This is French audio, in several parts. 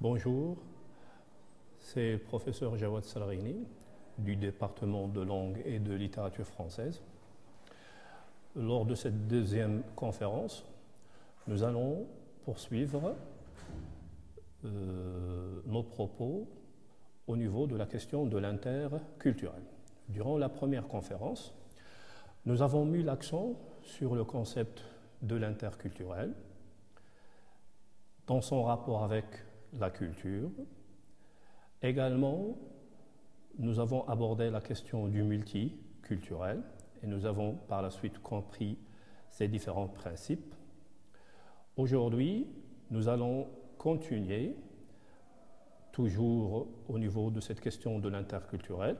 Bonjour, c'est le professeur Jawad Salarini du département de langue et de littérature française. Lors de cette deuxième conférence, nous allons poursuivre nos propos au niveau de la question de l'interculturel. Durant la première conférence, nous avons mis l'accent sur le concept de l'interculturel dans son rapport avec la culture. Également, nous avons abordé la question du multiculturel et nous avons par la suite compris ces différents principes. Aujourd'hui, nous allons continuer toujours au niveau de cette question de l'interculturel,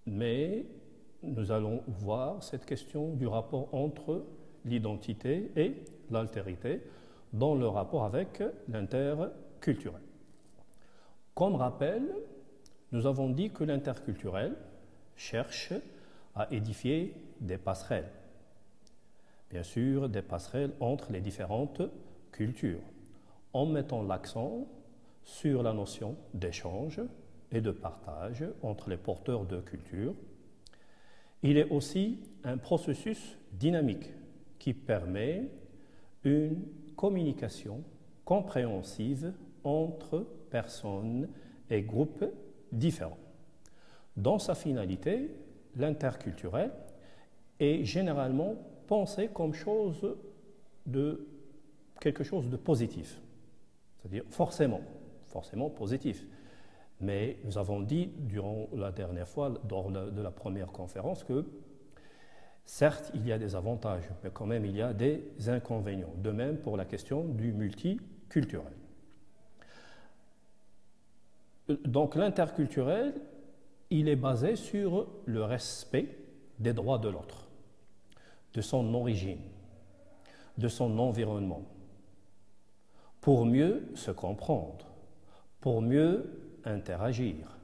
mais nous allons voir cette question du rapport entre l'identité et l'altérité dans le rapport avec l'interculturel. Comme rappel, nous avons dit que l'interculturel cherche à édifier des passerelles. Bien sûr, des passerelles entre les différentes cultures, en mettant l'accent sur la notion d'échange et de partage entre les porteurs de culture. Il est aussi un processus dynamique qui permet une communication compréhensive entre personnes et groupes différents. Dans sa finalité, l'interculturel est généralement pensé comme quelque chose de positif, c'est-à-dire forcément positif. Mais nous avons dit durant la dernière fois, lors de la première conférence, que certes, il y a des avantages, mais quand même, il y a des inconvénients. De même pour la question du multiculturel. Donc, l'interculturel, il est basé sur le respect des droits de l'autre, de son origine, de son environnement, pour mieux se comprendre, pour mieux interagir,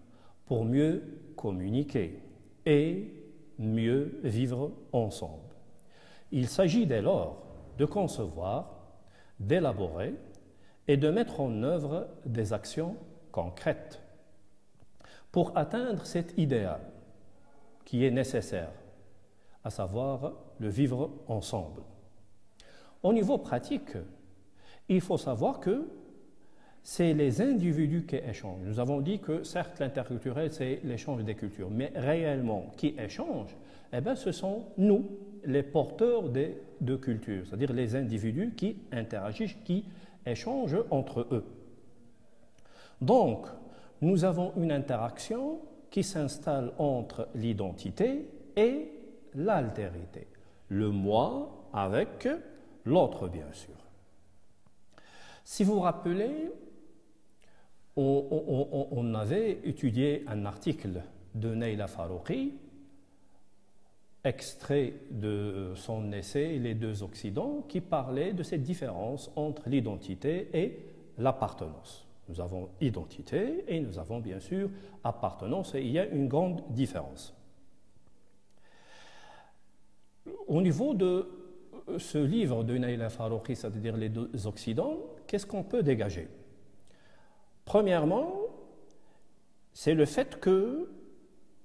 pour mieux communiquer et mieux vivre ensemble. Il s'agit dès lors de concevoir, d'élaborer et de mettre en œuvre des actions concrètes pour atteindre cet idéal qui est nécessaire, à savoir le vivre ensemble. Au niveau pratique, il faut savoir que c'est les individus qui échangent. Nous avons dit que certes l'interculturel c'est l'échange des cultures, mais réellement qui échangent, ce sont nous, les porteurs de cultures, c'est-à-dire les individus qui interagissent, qui échangent entre eux. Donc, nous avons une interaction qui s'installe entre l'identité et l'altérité, le moi avec l'autre bien sûr. Si vous vous rappelez, on avait étudié un article de Nayla Farouqi, extrait de son essai « Les deux Occidents », qui parlait de cette différence entre l'identité et l'appartenance. Nous avons identité et nous avons bien sûr appartenance, et il y a une grande différence. Au niveau de ce livre de Nayla Farouqi, c'est-à-dire « Les deux Occidents », qu'est-ce qu'on peut dégager ? Premièrement, c'est le fait que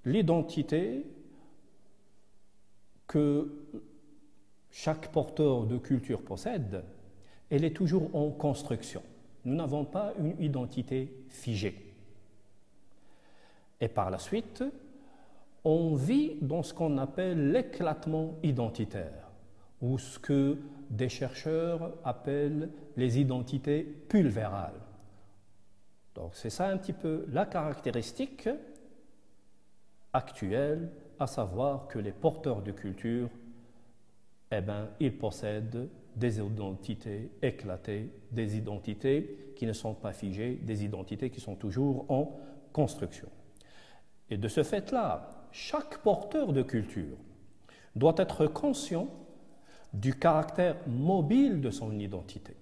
l'identité que chaque porteur de culture possède, elle est toujours en construction. Nous n'avons pas une identité figée. Et par la suite, on vit dans ce qu'on appelle l'éclatement identitaire, ou ce que des chercheurs appellent les identités pulvérales. Donc c'est ça un petit peu la caractéristique actuelle, à savoir que les porteurs de culture, ils possèdent des identités éclatées, des identités qui ne sont pas figées, des identités qui sont toujours en construction. Et de ce fait-là, chaque porteur de culture doit être conscient du caractère mobile de son identité,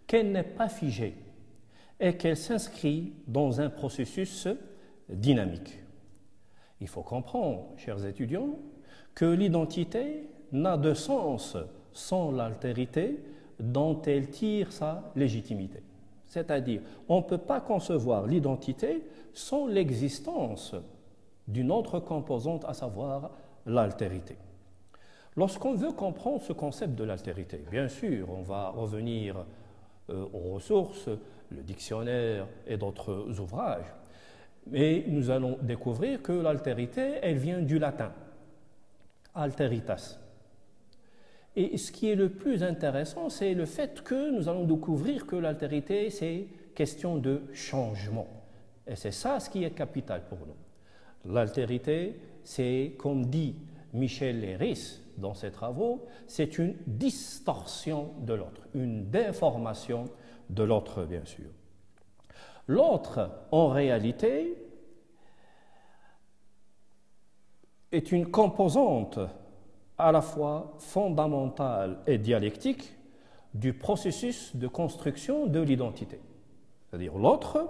qu'elle n'est pas figée et qu'elle s'inscrit dans un processus dynamique. Il faut comprendre, chers étudiants, que l'identité n'a de sens sans l'altérité dont elle tire sa légitimité. C'est-à-dire, on ne peut pas concevoir l'identité sans l'existence d'une autre composante, à savoir l'altérité. Lorsqu'on veut comprendre ce concept de l'altérité, bien sûr, on va revenir aux ressources, le dictionnaire et d'autres ouvrages, mais nous allons découvrir que l'altérité, elle vient du latin, alteritas. Et ce qui est le plus intéressant, c'est le fait que nous allons découvrir que l'altérité, c'est question de changement. Et c'est ça ce qui est capital pour nous. L'altérité, c'est, comme dit Michel Leiris dans ses travaux, c'est une distorsion de l'autre, une déformation de l'autre, bien sûr. L'autre, en réalité, est une composante à la fois fondamentale et dialectique du processus de construction de l'identité. C'est-à-dire l'autre,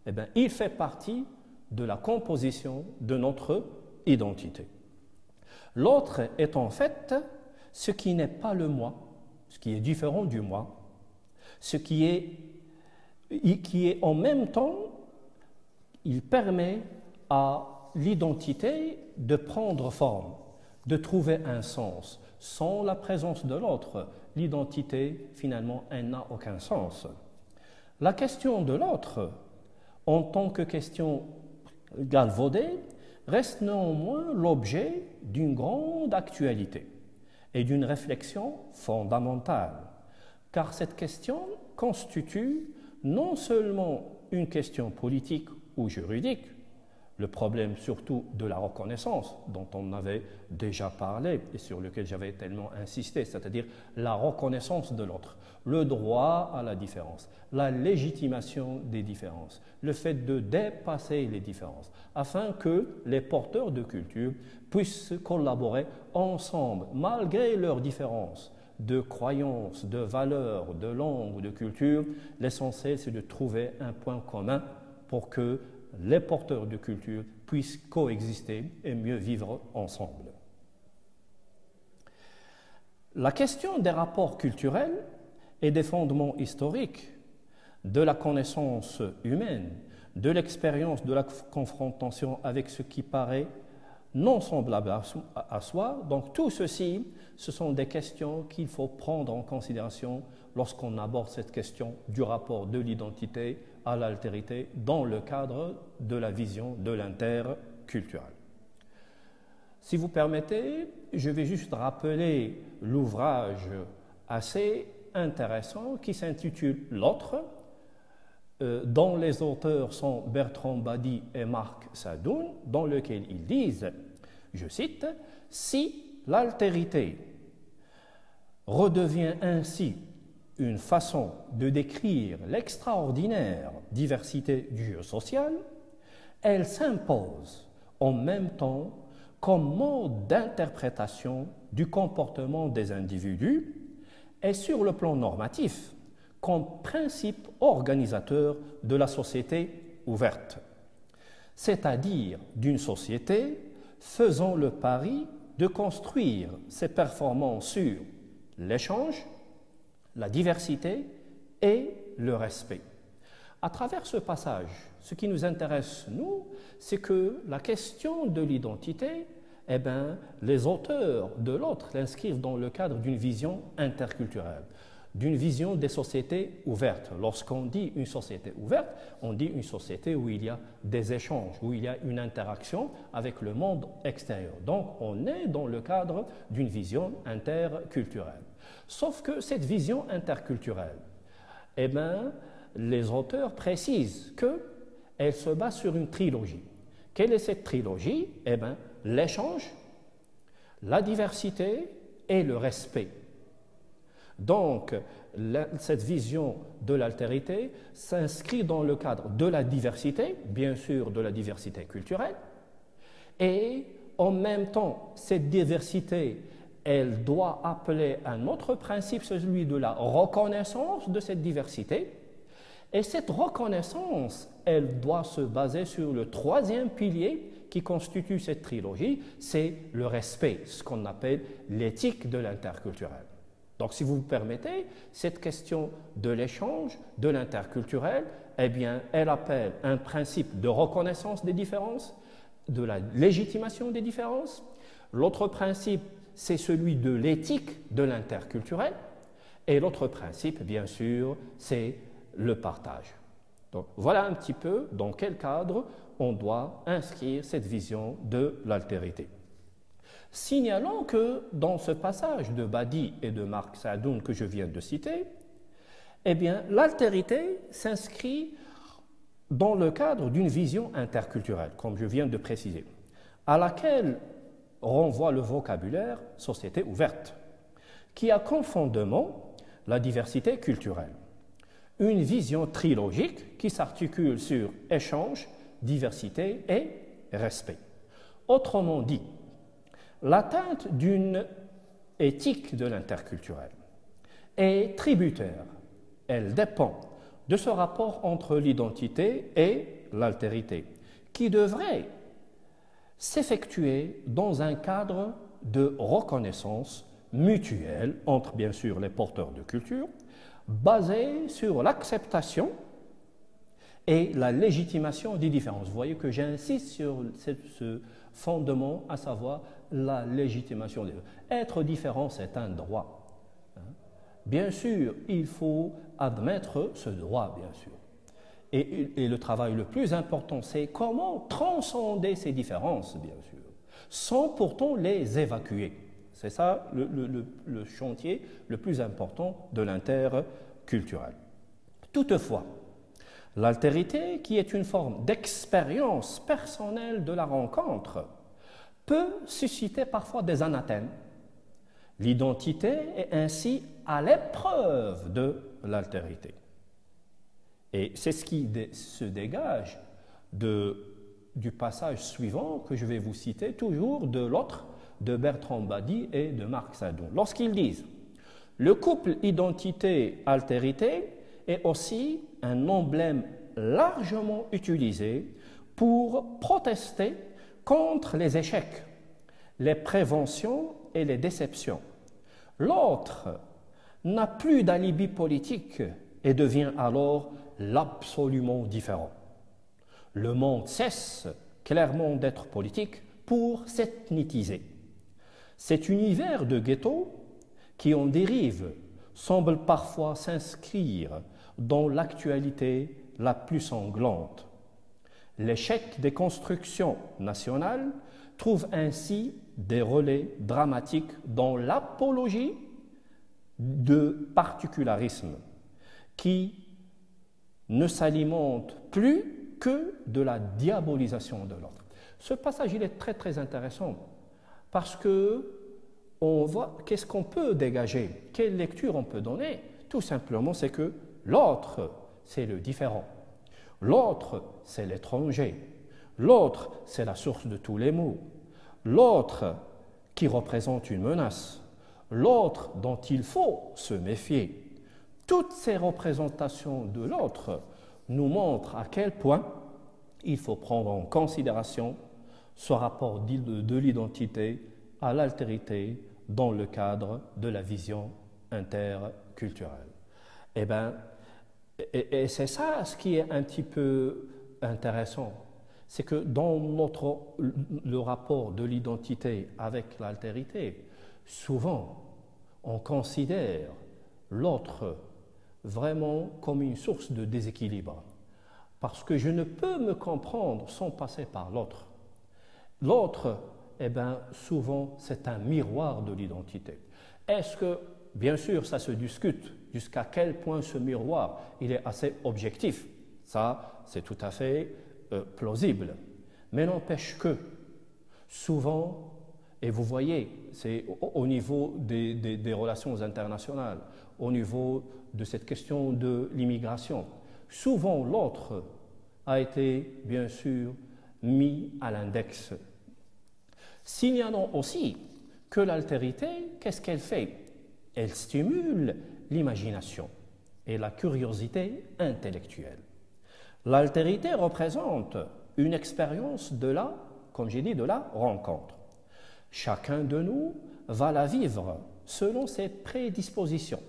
eh bien, il fait partie de la composition de notre identité. L'autre est en fait ce qui n'est pas le moi, ce qui est différent du moi, ce qui est en même temps, il permet à l'identité de prendre forme, de trouver un sens. Sans la présence de l'autre, l'identité, finalement, elle n'a aucun sens. La question de l'autre, en tant que question galvaudée, reste néanmoins l'objet d'une grande actualité et d'une réflexion fondamentale, car cette question constitue non seulement une question politique ou juridique, le problème surtout de la reconnaissance dont on avait déjà parlé et sur lequel j'avais tellement insisté, c'est-à-dire la reconnaissance de l'autre, le droit à la différence, la légitimation des différences, le fait de dépasser les différences, afin que les porteurs de culture puissent collaborer ensemble, malgré leurs différences de croyances, de valeurs, de langue, de culture. L'essentiel, c'est de trouver un point commun pour que les porteurs de culture puissent coexister et mieux vivre ensemble. La question des rapports culturels et des fondements historiques de la connaissance humaine, de l'expérience de la confrontation avec ce qui paraît non semblable à soi, donc tout ceci, ce sont des questions qu'il faut prendre en considération lorsqu'on aborde cette question du rapport de l'identité à l'altérité dans le cadre de la vision de l'interculturel. Si vous permettez, je vais juste rappeler l'ouvrage assez intéressant qui s'intitule « L'autre », dont les auteurs sont Bertrand Badi et Marc Sadoun, dans lequel ils disent, je cite, « Si l'altérité redevient ainsi une façon de décrire l'extraordinaire diversité du jeu social, elle s'impose en même temps comme mode d'interprétation du comportement des individus et sur le plan normatif comme principe organisateur de la société ouverte, c'est-à-dire d'une société faisant le pari de construire ses performances sur l'échange, la diversité et le respect. À travers ce passage, ce qui nous intéresse, nous, c'est que la question de l'identité, eh bien, les auteurs de l'autre l'inscrivent dans le cadre d'une vision interculturelle, d'une vision des sociétés ouvertes. Lorsqu'on dit une société ouverte, on dit une société où il y a des échanges, où il y a une interaction avec le monde extérieur. Donc, on est dans le cadre d'une vision interculturelle. Sauf que cette vision interculturelle, eh bien, les auteurs précisent qu'elle se base sur une trilogie. Quelle est cette trilogie? Eh bien, l'échange, la diversité et le respect. Donc, cette vision de l'altérité s'inscrit dans le cadre de la diversité, bien sûr de la diversité culturelle, et en même temps, cette diversité, elle doit appeler un autre principe, celui de la reconnaissance de cette diversité, et cette reconnaissance, elle doit se baser sur le troisième pilier qui constitue cette trilogie, c'est le respect, ce qu'on appelle l'éthique de l'interculturel. Donc, si vous me permettez, cette question de l'échange, de l'interculturel, eh bien, elle appelle un principe de reconnaissance des différences, de la légitimation des différences. L'autre principe, c'est celui de l'éthique de l'interculturel. Et l'autre principe, bien sûr, c'est le partage. Donc, voilà un petit peu dans quel cadre on doit inscrire cette vision de l'altérité. Signalons que dans ce passage de Badi et de Marc Sadoun que je viens de citer, eh bien, l'altérité s'inscrit dans le cadre d'une vision interculturelle, comme je viens de préciser, à laquelle renvoie le vocabulaire « société ouverte », qui a comme fondement la diversité culturelle. Une vision trilogique qui s'articule sur échange, diversité et respect. Autrement dit, l'atteinte d'une éthique de l'interculturel est tributaire, elle dépend de ce rapport entre l'identité et l'altérité, qui devrait s'effectuer dans un cadre de reconnaissance mutuelle entre, bien sûr, les porteurs de culture, basé sur l'acceptation et la légitimation des différences. Vous voyez que j'insiste sur ce fondement, à savoir la légitimation des différences. Être différent, c'est un droit. Bien sûr, il faut admettre ce droit, bien sûr. Et le travail le plus important, c'est comment transcender ces différences, bien sûr, sans pourtant les évacuer. C'est ça le chantier le plus important de l'interculturel. Toutefois, l'altérité, qui est une forme d'expérience personnelle de la rencontre, peut susciter parfois des anathèmes. L'identité est ainsi à l'épreuve de l'altérité. Et c'est ce qui se dégage du passage suivant que je vais vous citer, toujours de l'autre, de Bertrand Badi et de Marc Sadoun. Lorsqu'ils disent « Le couple identité-altérité est aussi un emblème largement utilisé pour protester contre les échecs, les préventions et les déceptions. L'autre n'a plus d'alibi politique et devient alors l'absolument différent. Le monde cesse clairement d'être politique pour s'ethniciser. Cet univers de ghetto qui en dérive semble parfois s'inscrire dans l'actualité la plus sanglante. L'échec des constructions nationales trouve ainsi des relais dramatiques dans l'apologie de particularisme qui ne s'alimente plus que de la diabolisation de l'autre. Ce passage, il est très très intéressant parce que on voit qu'est-ce qu'on peut dégager, quelle lecture on peut donner. Tout simplement, c'est que l'autre, c'est le différent. L'autre, c'est l'étranger. L'autre, c'est la source de tous les maux. L'autre qui représente une menace. L'autre dont il faut se méfier. Toutes ces représentations de l'autre nous montrent à quel point il faut prendre en considération ce rapport de l'identité à l'altérité dans le cadre de la vision interculturelle. Et c'est ça ce qui est un petit peu intéressant, c'est que dans le rapport de l'identité avec l'altérité, souvent on considère l'autre vraiment comme une source de déséquilibre, parce que je ne peux me comprendre sans passer par l'autre. L'autre, souvent, c'est un miroir de l'identité. Est-ce que, bien sûr, ça se discute, jusqu'à quel point ce miroir, il est assez objectif. Ça, c'est tout à fait plausible. Mais n'empêche que, souvent, et vous voyez, c'est au niveau des relations internationales, au niveau de cette question de l'immigration, souvent l'autre a été, bien sûr, mis à l'index. Signalons aussi que l'altérité, qu'est-ce qu'elle fait? Elle stimule l'imagination et la curiosité intellectuelle. L'altérité représente une expérience de la, comme j'ai dit, de la rencontre. Chacun de nous va la vivre selon ses prédispositions.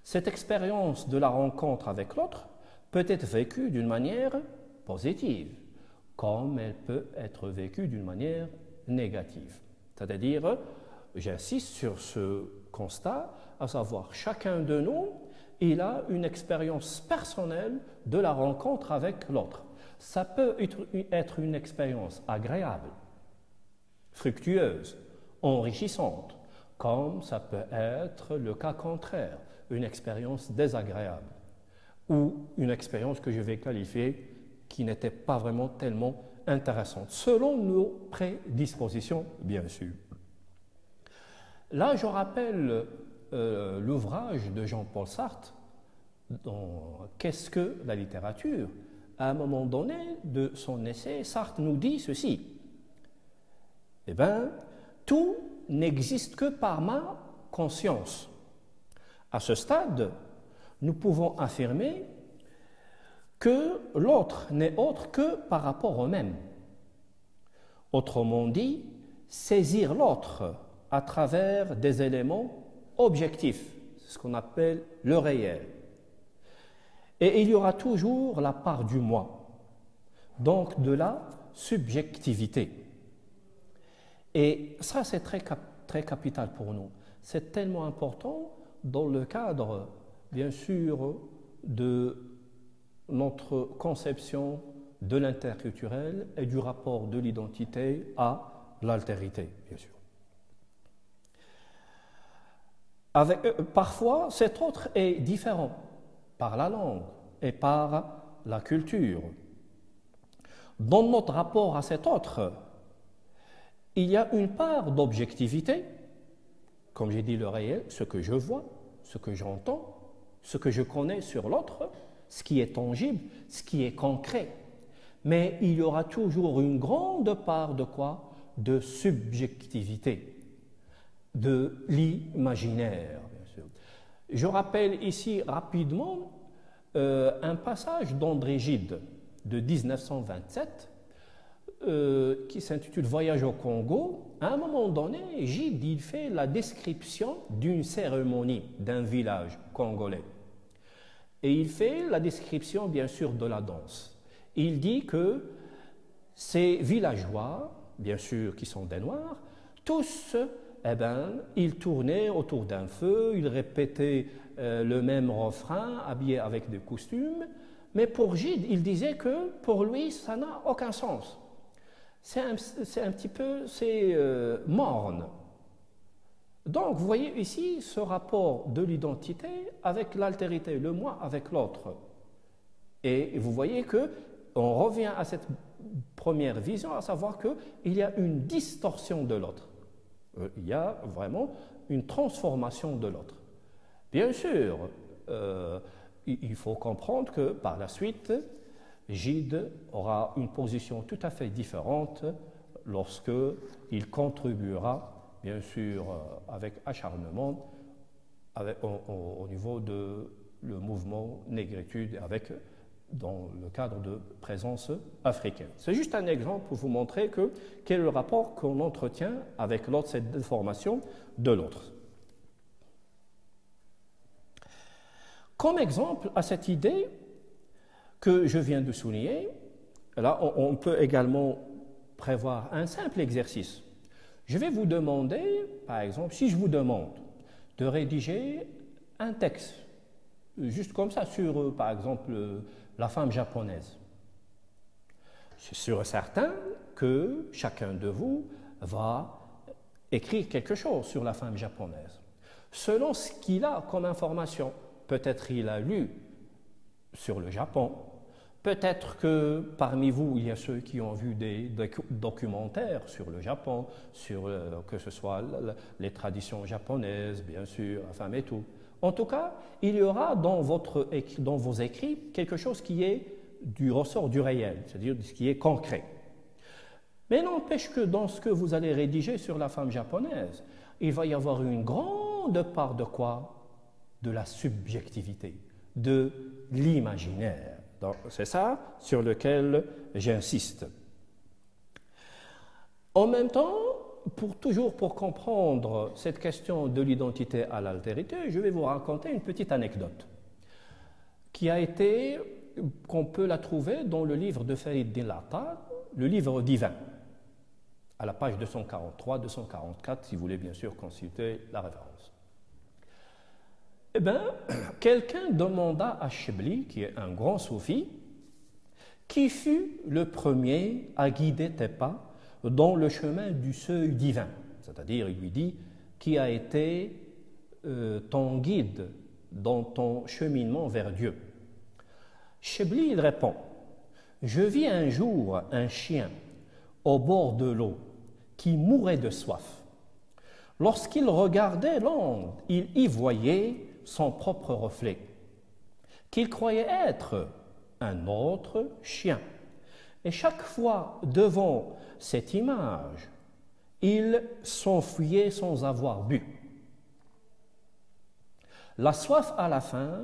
Cette expérience de la rencontre avec l'autre peut être vécue d'une manière positive, comme elle peut être vécue d'une manière négative. C'est-à-dire, j'insiste sur ce constat, à savoir chacun de nous, il a une expérience personnelle de la rencontre avec l'autre. Ça peut être une expérience agréable, fructueuse, enrichissante, comme ça peut être le cas contraire, une expérience désagréable ou une expérience que je vais qualifier qui n'était pas vraiment tellement intéressante, selon nos prédispositions, bien sûr. Là, je rappelle l'ouvrage de Jean-Paul Sartre, dans Qu'est-ce que la littérature? À un moment donné de son essai, Sartre nous dit ceci. Eh bien, tout n'existe que par ma conscience. À ce stade, nous pouvons affirmer que l'autre n'est autre que par rapport au même. Autrement dit, saisir l'autre à travers des éléments objectifs, ce qu'on appelle le réel. Et il y aura toujours la part du moi, donc de la subjectivité. Et ça, c'est très capital pour nous. C'est tellement important dans le cadre, bien sûr, de notre conception de l'interculturel et du rapport de l'identité à l'altérité, bien sûr. Parfois, cet autre est différent par la langue et par la culture. Dans notre rapport à cet autre, il y a une part d'objectivité, comme j'ai dit le réel, ce que je vois, ce que j'entends, ce que je connais sur l'autre, ce qui est tangible, ce qui est concret. Mais il y aura toujours une grande part de quoi? De subjectivité, de l'imaginaire, bien sûr. Je rappelle ici rapidement un passage d'André Gide de 1927 qui s'intitule Voyage au Congo. À un moment donné, Gide il fait la description d'une cérémonie d'un village congolais. Et il fait la description, bien sûr, de la danse. Il dit que ces villageois, bien sûr, qui sont des Noirs, tous, ils tournaient autour d'un feu, ils répétaient le même refrain, habillés avec des costumes. Mais pour Gide, il disait que pour lui, ça n'a aucun sens. C'est un petit peu, morne. Donc, vous voyez ici ce rapport de l'identité avec l'altérité, le moi avec l'autre. Et vous voyez qu'on revient à cette première vision, à savoir qu'il y a une distorsion de l'autre. Il y a vraiment une transformation de l'autre. Bien sûr, il faut comprendre que par la suite, Gide aura une position tout à fait différente lorsqu'il contribuera, bien sûr, avec acharnement au niveau de le mouvement négritude dans le cadre de présence africaine. C'est juste un exemple pour vous montrer quel est le rapport qu'on entretient avec l'autre, cette déformation de l'autre. Comme exemple à cette idée que je viens de souligner, là, on peut également prévoir un simple exercice. Je vais vous demander, par exemple, si je vous demande de rédiger un texte, juste comme ça, sur, par exemple, la femme japonaise. C'est sûr et certain que chacun de vous va écrire quelque chose sur la femme japonaise. Selon ce qu'il a comme information, peut-être il a lu sur le Japon, peut-être que parmi vous, il y a ceux qui ont vu des documentaires sur le Japon, que ce soit les traditions japonaises, bien sûr, la femme et tout. En tout cas, il y aura dans vos écrits quelque chose qui est du ressort du réel, c'est-à-dire ce qui est concret. Mais n'empêche que dans ce que vous allez rédiger sur la femme japonaise, il va y avoir une grande part de quoi? De la subjectivité, de l'imaginaire. C'est ça sur lequel j'insiste. En même temps, pour comprendre cette question de l'identité à l'altérité, je vais vous raconter une petite anecdote qu'on peut la trouver dans le livre de Farid Din-Attar, le livre divin, à la page 243-244, si vous voulez bien sûr consulter la référence. Eh bien, quelqu'un demanda à Shibli, qui est un grand soufi, qui fut le premier à guider tes pas dans le chemin du seuil divin. C'est-à-dire, il lui dit, qui a été ton guide dans ton cheminement vers Dieu. Shibli, il répond, je vis un jour un chien au bord de l'eau qui mourait de soif. Lorsqu'il regardait l'onde, il y voyait son propre reflet, qu'il croyait être un autre chien. Et chaque fois devant cette image, il s'enfuyait sans avoir bu. La soif à la fin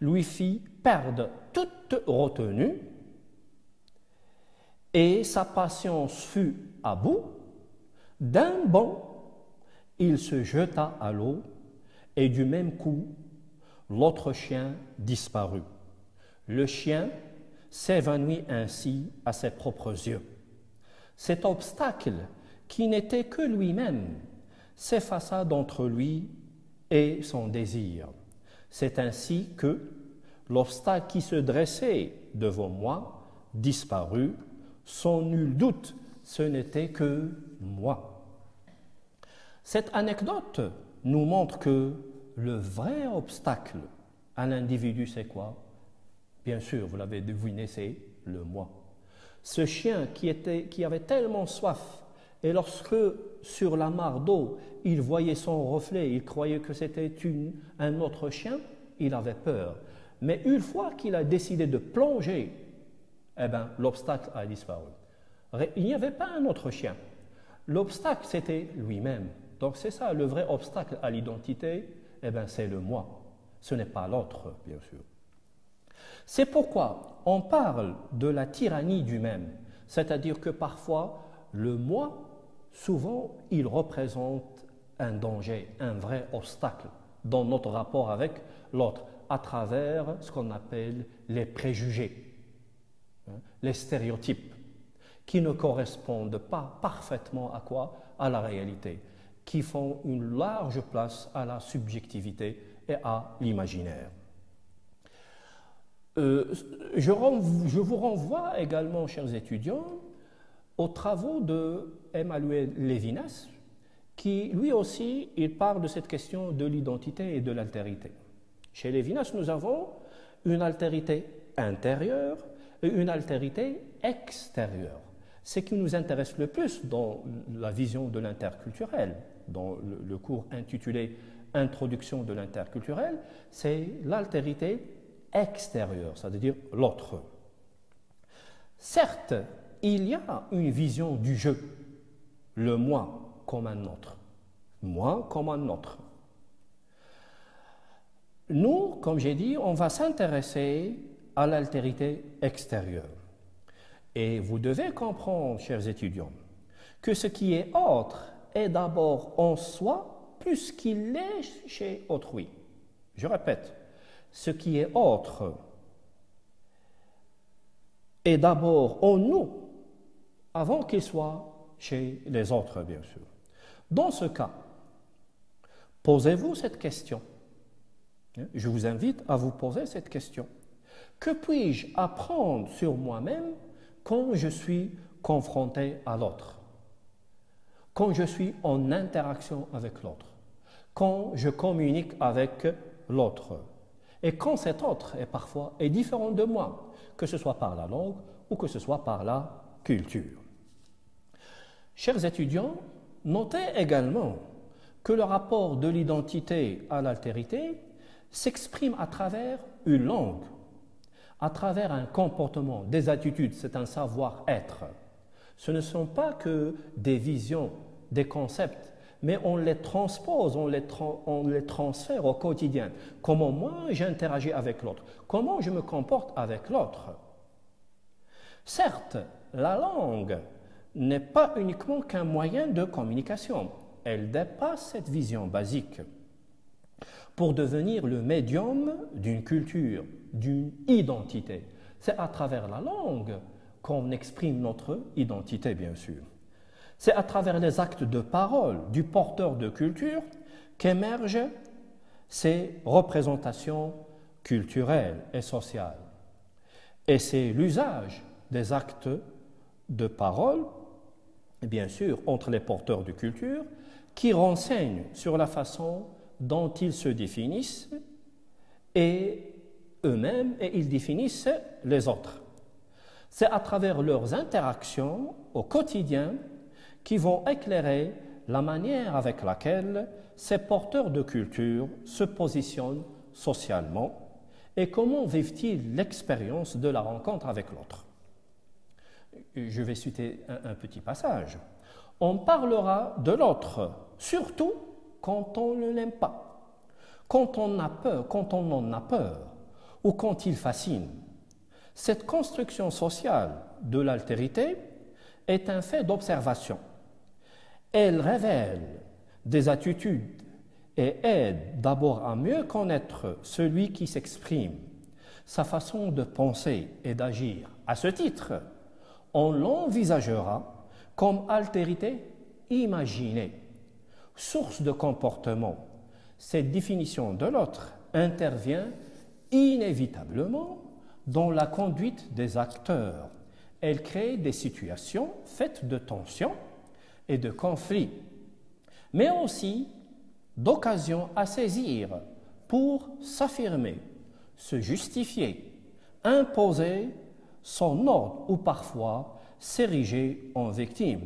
lui fit perdre toute retenue et sa patience fut à bout. D'un bond, il se jeta à l'eau et du même coup, l'autre chien disparut. Le chien s'évanouit ainsi à ses propres yeux. Cet obstacle, qui n'était que lui-même, s'effaça d'entre lui et son désir. C'est ainsi que l'obstacle qui se dressait devant moi disparut. Sans nul doute, ce n'était que moi. Cette anecdote nous montre que le vrai obstacle à l'individu, c'est quoi? Bien sûr, vous l'avez deviné, c'est le moi. Ce chien qui avait tellement soif, et lorsque sur la mare d'eau, il voyait son reflet, il croyait que c'était un autre chien, il avait peur. Mais une fois qu'il a décidé de plonger, eh bien, l'obstacle a disparu. Il n'y avait pas un autre chien. L'obstacle, c'était lui-même. Donc c'est ça, le vrai obstacle à l'identité, eh bien, c'est le moi. Ce n'est pas l'autre, bien sûr. C'est pourquoi on parle de la tyrannie du même, c'est-à-dire que parfois, le moi, souvent, il représente un danger, un vrai obstacle dans notre rapport avec l'autre, à travers ce qu'on appelle les préjugés, les stéréotypes, qui ne correspondent pas parfaitement à quoi? À la réalité, qui font une large place à la subjectivité et à l'imaginaire. Je vous renvoie également, chers étudiants, aux travaux de Emmanuel Levinas, qui lui aussi, il parle de cette question de l'identité et de l'altérité. Chez Levinas, nous avons une altérité intérieure et une altérité extérieure. Ce qui nous intéresse le plus dans la vision de l'interculturel, dans le cours intitulé « Introduction de l'interculturel », c'est l'altérité extérieure, c'est-à-dire l'autre. Certes, il y a une vision du jeu, le moi comme un autre. Moi comme un autre. Nous, comme j'ai dit, on va s'intéresser à l'altérité extérieure. Et vous devez comprendre, chers étudiants, que ce qui est autre est d'abord en soi plus qu'il l'est chez autrui. Je répète, ce qui est autre est d'abord en nous avant qu'il soit chez les autres, bien sûr. Dans ce cas, posez-vous cette question. Je vous invite à vous poser cette question. Que puis-je apprendre sur moi-même quand je suis confronté à l'autre? Quand je suis en interaction avec l'autre? Quand je communique avec l'autre? Et quand cet autre est différent de moi, que ce soit par la langue ou que ce soit par la culture. Chers étudiants, notez également que le rapport de l'identité à l'altérité s'exprime à travers une langue, à travers un comportement, des attitudes, c'est un savoir-être. Ce ne sont pas que des visions, des concepts, mais on les transpose, on les transfère au quotidien. Comment moi j'interagis avec l'autre, comment je me comporte avec l'autre. Certes, la langue n'est pas uniquement qu'un moyen de communication. Elle dépasse cette vision basique pour devenir le médium d'une culture, d'une identité. C'est à travers la langue qu'on exprime notre identité, bien sûr. C'est à travers les actes de parole du porteur de culture qu'émergent ces représentations culturelles et sociales. Et c'est l'usage des actes de parole, bien sûr, entre les porteurs de culture, qui renseignent sur la façon dont ils se définissent et eux-mêmes, et ils définissent les autres. C'est à travers leurs interactions au quotidien qui vont éclairer la manière avec laquelle ces porteurs de culture se positionnent socialement et comment vivent-ils l'expérience de la rencontre avec l'autre. Je vais citer un petit passage. On parlera de l'autre, surtout quand on ne l'aime pas, quand on a peur, quand on en a peur, ou quand il fascine. Cette construction sociale de l'altérité est un fait d'observation. Elle révèle des attitudes et aide d'abord à mieux connaître celui qui s'exprime, sa façon de penser et d'agir. À ce titre, on l'envisagera comme altérité imaginée, source de comportement. Cette définition de l'autre intervient inévitablement dans la conduite des acteurs. Elle crée des situations faites de tensions et de conflits, mais aussi d'occasions à saisir pour s'affirmer, se justifier, imposer son ordre ou parfois s'ériger en victime.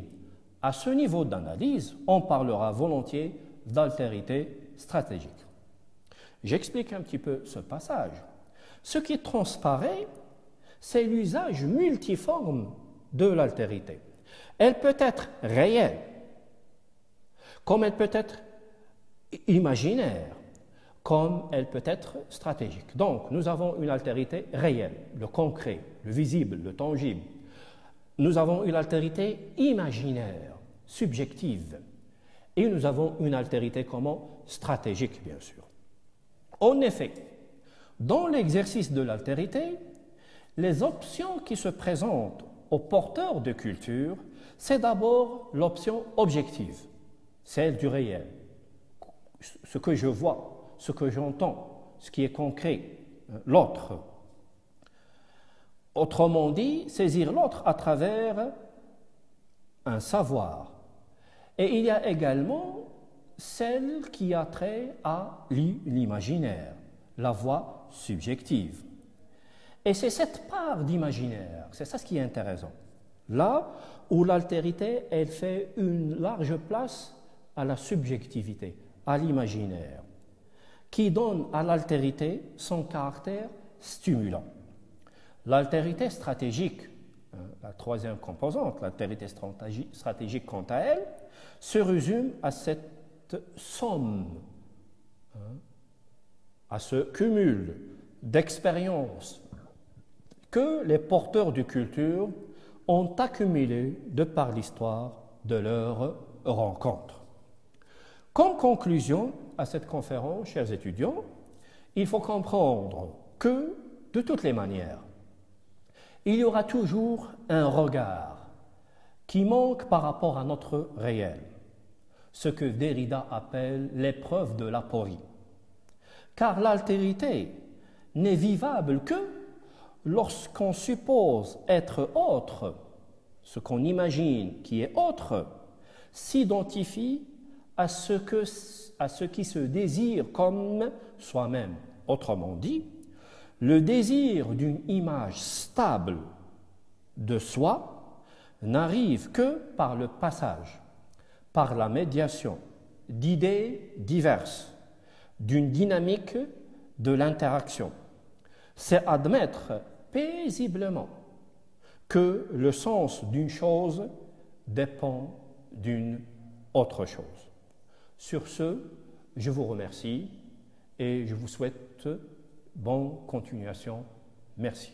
À ce niveau d'analyse, on parlera volontiers d'altérité stratégique. J'explique un petit peu ce passage. Ce qui transparaît, c'est l'usage multiforme de l'altérité. Elle peut être réelle, comme elle peut être imaginaire, comme elle peut être stratégique. Donc, nous avons une altérité réelle, le concret, le visible, le tangible. Nous avons une altérité imaginaire, subjective. Et nous avons une altérité comment? Stratégique, bien sûr. En effet, dans l'exercice de l'altérité, les options qui se présentent aux porteurs de culture, c'est d'abord l'option objective, celle du réel, ce que je vois, ce que j'entends, ce qui est concret, l'autre. Autrement dit, saisir l'autre à travers un savoir. Et il y a également celle qui a trait à l'imaginaire, la voie subjective. Et c'est cette part d'imaginaire, c'est ça ce qui est intéressant. Là où l'altérité, elle fait une large place à la subjectivité, à l'imaginaire, qui donne à l'altérité son caractère stimulant. L'altérité stratégique, la troisième composante, l'altérité stratégique quant à elle, se résume à cette somme, à ce cumul d'expériences que les porteurs de culture ont accumulé de par l'histoire de leurs rencontres. Comme conclusion à cette conférence, chers étudiants, il faut comprendre que, de toutes les manières, il y aura toujours un regard qui manque par rapport à notre réel, ce que Derrida appelle l'épreuve de l'aporie. Car l'altérité n'est vivable que lorsqu'on suppose être autre, ce qu'on imagine qui est autre, s'identifie à ce qui se désire comme soi-même. Autrement dit, le désir d'une image stable de soi n'arrive que par le passage, par la médiation d'idées diverses, d'une dynamique de l'interaction. C'est admettre paisiblement que le sens d'une chose dépend d'une autre chose. Sur ce, je vous remercie et je vous souhaite bonne continuation. Merci.